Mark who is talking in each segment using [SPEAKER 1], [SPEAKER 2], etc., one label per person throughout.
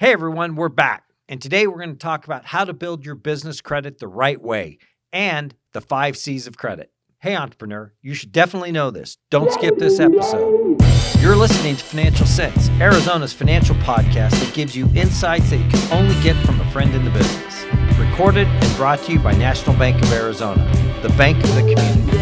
[SPEAKER 1] Hey everyone, we're back. And today we're going to talk about how to build your business credit the right way and the 5 C's of credit. Hey entrepreneur, you should definitely know this. Don't skip this episode. You're listening to Financial Sense, Arizona's financial podcast that gives you insights that you can only get from a friend in the business. Recorded and brought to you by National Bank of Arizona, the bank of the community.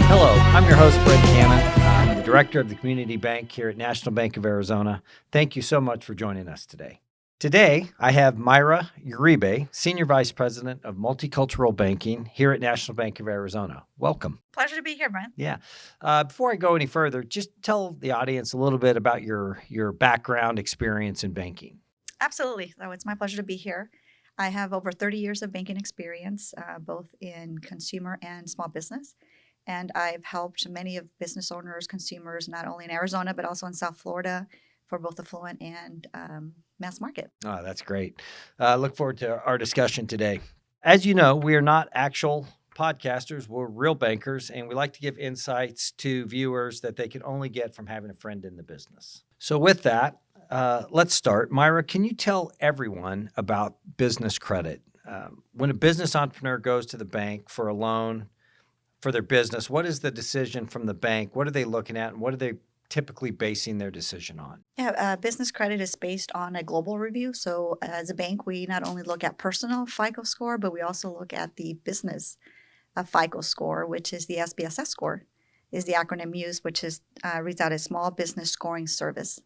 [SPEAKER 1] Hello, I'm your host, Brent Cannon. I'm the director of the community bank here at National Bank of Arizona. Thank you so much for joining us today. Today, I have Mayra Uribe, Senior Vice President of Multicultural Banking here at National Bank of Arizona. Welcome.
[SPEAKER 2] Pleasure to be here, Brent.
[SPEAKER 1] Yeah. Before I go any further, just tell the audience a little bit about your background experience in banking.
[SPEAKER 2] Absolutely. So it's my pleasure to be here. I have over 30 years of banking experience, both in consumer and small business. And I've helped many of business owners, consumers, not only in Arizona, but also in South Florida for both affluent and mass market.
[SPEAKER 1] Oh, that's great. Look forward to our discussion today. As you know, we are not actual podcasters. We're real bankers, and we like to give insights to viewers that they can only get from having a friend in the business. So with that, let's start. Mayra, can you tell everyone about business credit? When a business entrepreneur goes to the bank for a loan for their business, what is the decision from the bank? What are they looking at, and what are they typically basing their decision on?
[SPEAKER 2] Yeah, business credit is based on a global review. So as a bank, we not only look at personal FICO score, but we also look at the business FICO score, which is the SBSS score, is the acronym used, which is reads out as Small Business Scoring Service.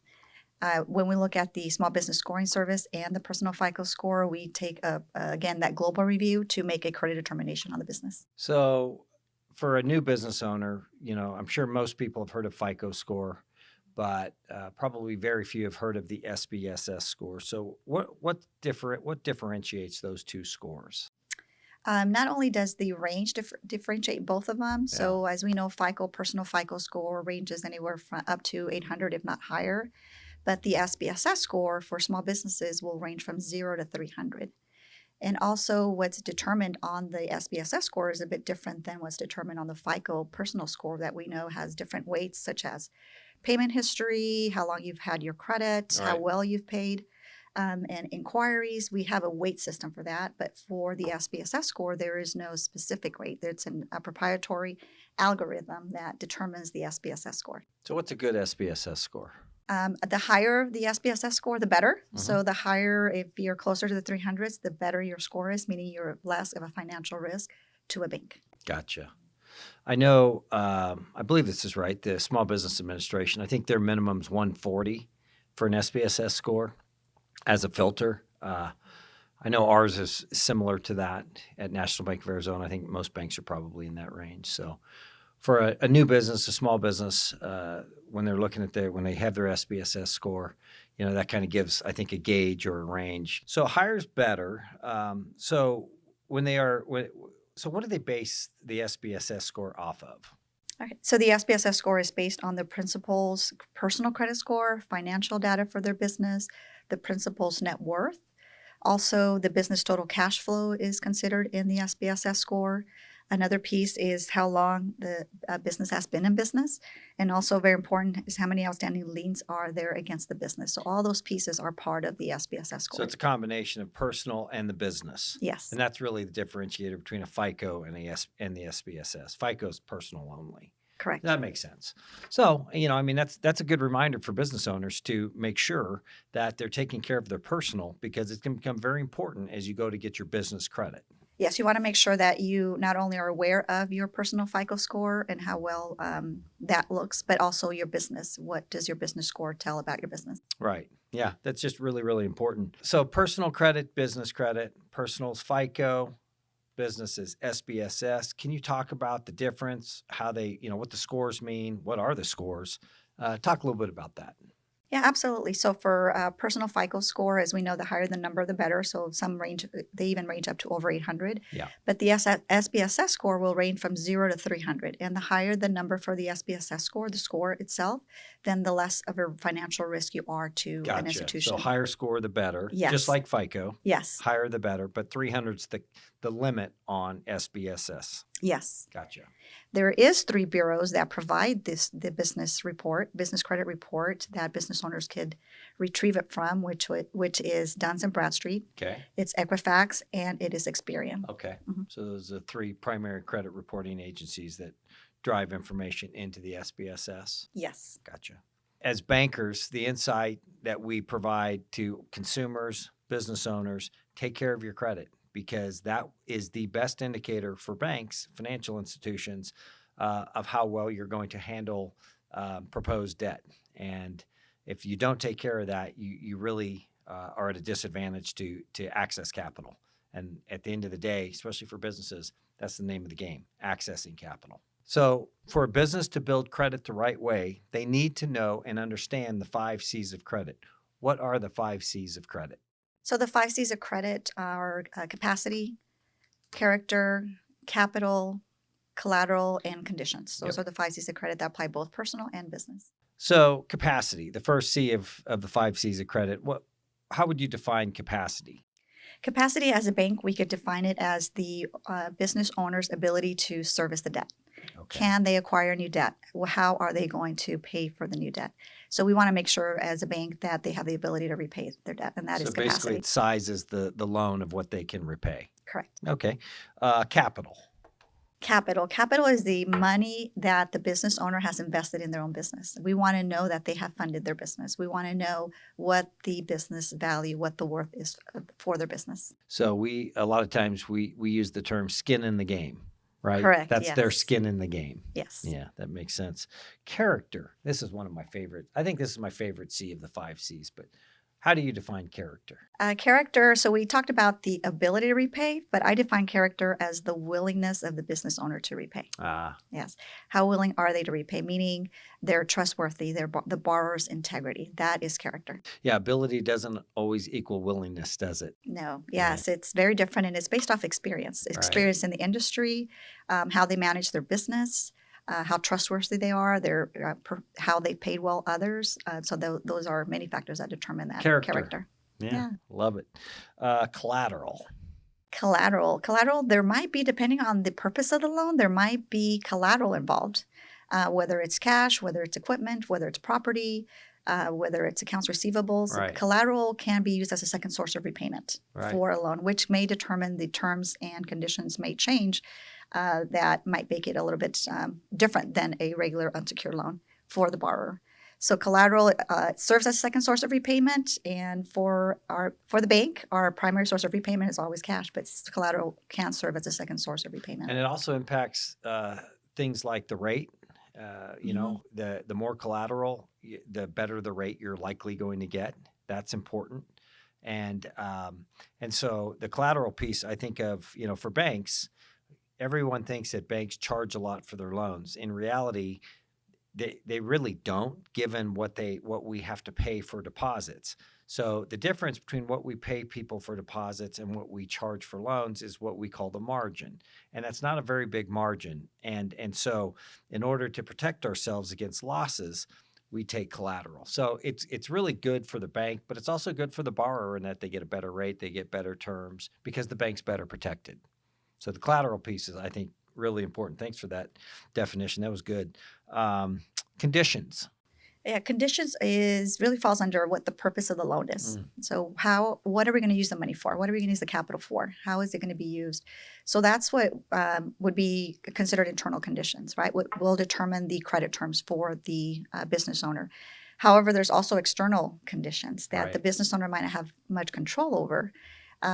[SPEAKER 2] When we look at the Small Business Scoring Service and the personal FICO score, we take, again, that global review to make a credit determination on the business.
[SPEAKER 1] So for a new business owner, I'm sure most people have heard of FICO score, but probably very few have heard of the SBSS score. So what differentiates those two scores?
[SPEAKER 2] Not only does the range differentiate both of them, so as we know, personal FICO score ranges anywhere from up to 800, if not higher, but the SBSS score for small businesses will range from 0 to 300. And also what's determined on the SBSS score is a bit different than what's determined on the FICO personal score that we know has different weights, such as payment history, how long you've had your credit, how well you've paid, and inquiries. We have a weight system for that. But for the SBSS score, there is no specific weight. It's a proprietary algorithm that determines the SBSS score.
[SPEAKER 1] So what's a good SBSS score?
[SPEAKER 2] The higher the SBSS score, the better. Mm-hmm. So the higher, if you're closer to the 300s, the better your score is, meaning you're less of a financial risk to a bank.
[SPEAKER 1] Gotcha. I know, I believe this is right, the Small Business Administration, I think their minimum is 140 for an SBSS score as a filter. I know ours is similar to that at National Bank of Arizona. I think most banks are probably in that range. So for a new business, a small business, when they're looking at when they have their SBSS score, that kind of gives, I think, a gauge or a range. So higher's better. So what do they base the SBSS score off of?
[SPEAKER 2] Okay. So the SBSS score is based on the principal's personal credit score, financial data for their business, the principal's net worth. Also, the business total cash flow is considered in the SBSS score. Another piece is how long the business has been in business. And also very important is how many outstanding liens are there against the business. So all those pieces are part of the SBSS score.
[SPEAKER 1] So it's a combination of personal and the business.
[SPEAKER 2] Yes.
[SPEAKER 1] And that's really the differentiator between a FICO and the SBSS. FICO is personal only.
[SPEAKER 2] Correct.
[SPEAKER 1] That makes sense. So, that's a good reminder for business owners to make sure that they're taking care of their personal, because it's going to become very important as you go to get your business credit.
[SPEAKER 2] Yes, you want to make sure that you not only are aware of your personal FICO score and how well that looks, but also your business. What does your business score tell about your business?
[SPEAKER 1] Right. Yeah, that's just really, really important. So personal credit, business credit, personal's FICO, businesses SBSS. Can you talk about the difference, how they, what the scores mean? What are the scores? Talk a little bit about that.
[SPEAKER 2] Yeah, absolutely. So for personal FICO score, as we know, the higher the number, the better. So they even range up to over 800.
[SPEAKER 1] Yeah.
[SPEAKER 2] But the SBSS score will range from 0 to 300. And the higher the number for the SBSS score, the score itself, then the less of a financial risk you are to an institution.
[SPEAKER 1] So higher score, the better.
[SPEAKER 2] Yes.
[SPEAKER 1] Just like FICO.
[SPEAKER 2] Yes.
[SPEAKER 1] Higher, the better. But 300's the limit on SBSS.
[SPEAKER 2] Yes.
[SPEAKER 1] Gotcha.
[SPEAKER 2] There is 3 bureaus that provide the business credit report that business owners could retrieve it from, which is Duns and Bradstreet.
[SPEAKER 1] Okay.
[SPEAKER 2] It's Equifax and it is Experian.
[SPEAKER 1] Okay.
[SPEAKER 2] Mhm.
[SPEAKER 1] So those are 3 primary credit reporting agencies that drive information into the SBSS.
[SPEAKER 2] Yes.
[SPEAKER 1] Gotcha. As bankers, the insight that we provide to consumers, business owners, take care of your credit, because that is the best indicator for banks, financial institutions, of how well you're going to handle proposed debt. And if you don't take care of that, you really are at a disadvantage to access capital. And at the end of the day, especially for businesses, that's the name of the game, accessing capital. So for a business to build credit the right way, they need to know and understand the 5 C's of credit. What are the 5 C's of credit?
[SPEAKER 2] So the 5 C's of credit are capacity, character, capital, collateral, and conditions. Those are the 5 C's of credit that apply both personal and business.
[SPEAKER 1] So capacity, the first C of the 5 C's of credit. How would you define capacity?
[SPEAKER 2] Capacity as a bank, we could define it as the business owner's ability to service the debt.
[SPEAKER 1] Okay.
[SPEAKER 2] Can they acquire new debt? Well, how are they going to pay for the new debt? So we want to make sure as a bank that they have the ability to repay their debt, and that is
[SPEAKER 1] So
[SPEAKER 2] capacity.
[SPEAKER 1] basically it sizes the loan of what they can repay.
[SPEAKER 2] Correct.
[SPEAKER 1] Okay. Capital.
[SPEAKER 2] Capital is the money that the business owner has invested in their own business. We want to know that they have funded their business. We want to know what the business value, what the worth is for their business.
[SPEAKER 1] So a lot of times we use the term skin in the game, right?
[SPEAKER 2] Correct,
[SPEAKER 1] That's their
[SPEAKER 2] yes.
[SPEAKER 1] skin in the game.
[SPEAKER 2] Yes.
[SPEAKER 1] Yeah, that makes sense. Character. This is one of my favorite. I think this is my favorite C of the 5 C's, but how do you define character?
[SPEAKER 2] Character, so we talked about the ability to repay, but I define character as the willingness of the business owner to repay. Yes. How willing are they to repay? Meaning they're trustworthy, the borrower's integrity. That is character.
[SPEAKER 1] Yeah, ability doesn't always equal willingness, does it?
[SPEAKER 2] No. Yes, it's very different, and it's based off experience. Experience in the industry, how they manage their business, how trustworthy they are, how they paid well others. So those are many factors that determine that character.
[SPEAKER 1] Yeah, love it. Collateral.
[SPEAKER 2] Collateral, there might be, depending on the purpose of the loan, there might be collateral involved, whether it's cash, whether it's equipment, whether it's property, whether it's accounts receivables.
[SPEAKER 1] Right.
[SPEAKER 2] Collateral can be used as a second source of repayment for a loan, which may determine the terms and conditions may change. That might make it a little bit different than a regular unsecured loan for the borrower. So collateral serves as a second source of repayment, and for the bank, our primary source of repayment is always cash, but collateral can serve as a second source of repayment.
[SPEAKER 1] And it also impacts things like the rate. You know, the more collateral, the better the rate you're likely going to get. That's important. And so the collateral piece, I think of, for banks, everyone thinks that banks charge a lot for their loans. In reality, they really don't, given what we have to pay for deposits. So the difference between what we pay people for deposits and what we charge for loans is what we call the margin. And that's not a very big margin. And so in order to protect ourselves against losses, we take collateral. So it's really good for the bank, but it's also good for the borrower in that they get a better rate, they get better terms because the bank's better protected. So the collateral piece is, I think, really important. Thanks for that definition. That was good. Conditions.
[SPEAKER 2] Yeah, conditions really falls under what the purpose of the loan is. So what are we going to use the money for? What are we going to use the capital for? How is it going to be used? So that's what would be considered internal conditions, right? What will determine the credit terms for the business owner. However, there's also external conditions that the business owner might not have much control over.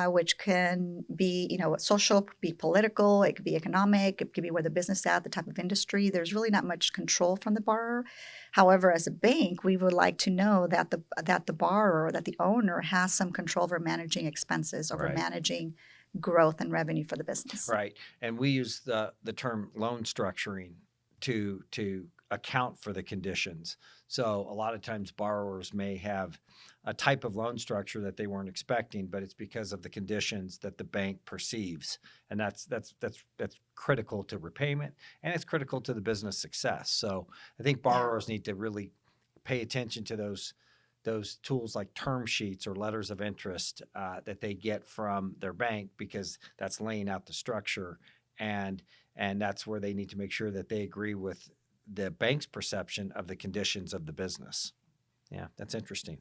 [SPEAKER 2] Which can be, social, be political, it could be economic, it could be where the business is at, the type of industry. There's really not much control from the borrower. However, as a bank, we would like to know that the borrower, that the owner has some control over managing expenses, over managing growth and revenue for the business.
[SPEAKER 1] Right. And we use the term loan structuring to account for the conditions. So a lot of times borrowers may have a type of loan structure that they weren't expecting, but it's because of the conditions that the bank perceives. And that's critical to repayment, and it's critical to the business success. So I think borrowers need to really pay attention to those tools like term sheets or letters of interest that they get from their bank, because that's laying out the structure. And And that's where they need to make sure that they agree with the bank's perception of the conditions of the business. Yeah, that's interesting.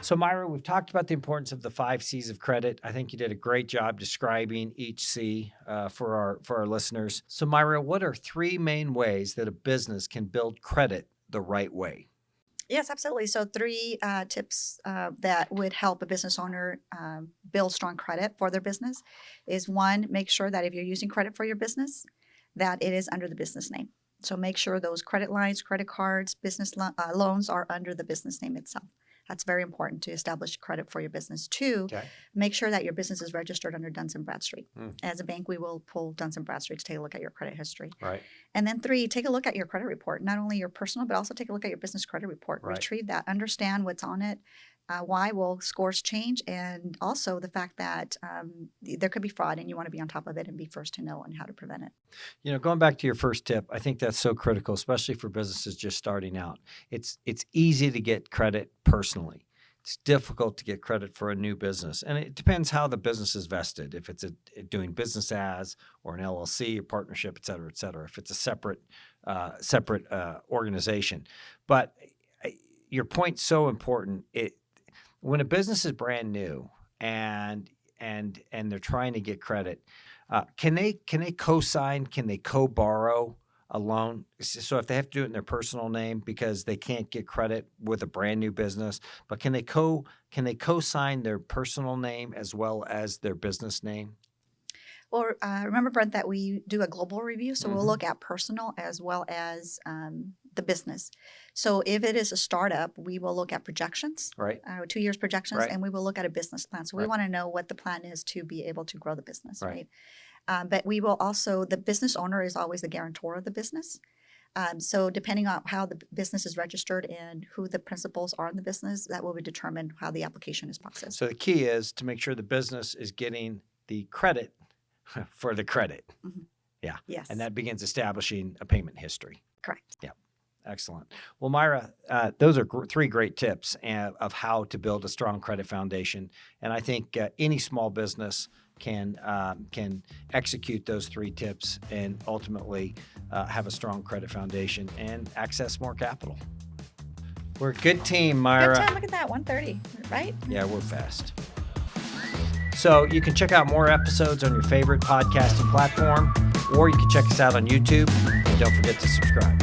[SPEAKER 1] So, Mayra, we've talked about the importance of the 5 C's of credit. I think you did a great job describing each C for our listeners. So, Mayra, what are 3 main ways that a business can build credit the right way?
[SPEAKER 2] Yes, absolutely. So 3 tips that would help a business owner build strong credit for their business is 1, make sure that if you're using credit for your business, that it is under the business name. So make sure those credit lines, credit cards, business loans are under the business name itself. That's very important to establish credit for your business. 2, make sure that your business is registered under Dun & Bradstreet. As a bank, we will pull Dun & Bradstreet to take a look at your credit history.
[SPEAKER 1] Right.
[SPEAKER 2] And then 3, take a look at your credit report, not only your personal, but also take a look at your business credit report.
[SPEAKER 1] Right.
[SPEAKER 2] Retrieve that, understand what's on it, why will scores change, and also the fact that there could be fraud and you want to be on top of it and be first to know on how to prevent it.
[SPEAKER 1] You know, going back to your first tip, I think that's so critical, especially for businesses just starting out. It's easy to get credit personally. It's difficult to get credit for a new business. And it depends how the business is vested, if it's doing business as or an LLC, a partnership, et cetera, if it's a separate organization. But your point's so important. When a business is brand new and they're trying to get credit, can they co-sign? Can they co-borrow a loan? So if they have to do it in their personal name because they can't get credit with a brand new business, but can they co-sign their personal name as well as their business name?
[SPEAKER 2] Well, remember, Brent, that we do a global review, so we'll look at personal as well as the business. So if it is a startup, we will look at projections,
[SPEAKER 1] right?
[SPEAKER 2] 2 years projections,
[SPEAKER 1] Right.
[SPEAKER 2] and we will look at a business plan. So we want to know what the plan is to be able to grow the business,
[SPEAKER 1] Right.
[SPEAKER 2] right? But we will also, the business owner is always the guarantor of the business. So depending on how the business is registered and who the principals are in the business, that will determine how the application is processed.
[SPEAKER 1] So the key is to make sure the business is getting the credit for the credit. Yeah.
[SPEAKER 2] Yes.
[SPEAKER 1] And that begins establishing a payment history.
[SPEAKER 2] Correct.
[SPEAKER 1] Yeah. Excellent. Well, Mayra, those are 3 great tips of how to build a strong credit foundation. And I think any small business can execute those 3 tips and ultimately have a strong credit foundation and access more capital. We're a good team, Mayra.
[SPEAKER 2] Good time. Look at that, 1:30, right?
[SPEAKER 1] Yeah, we're fast. So you can check out more episodes on your favorite podcasting platform, or you can check us out on YouTube. And don't forget to subscribe.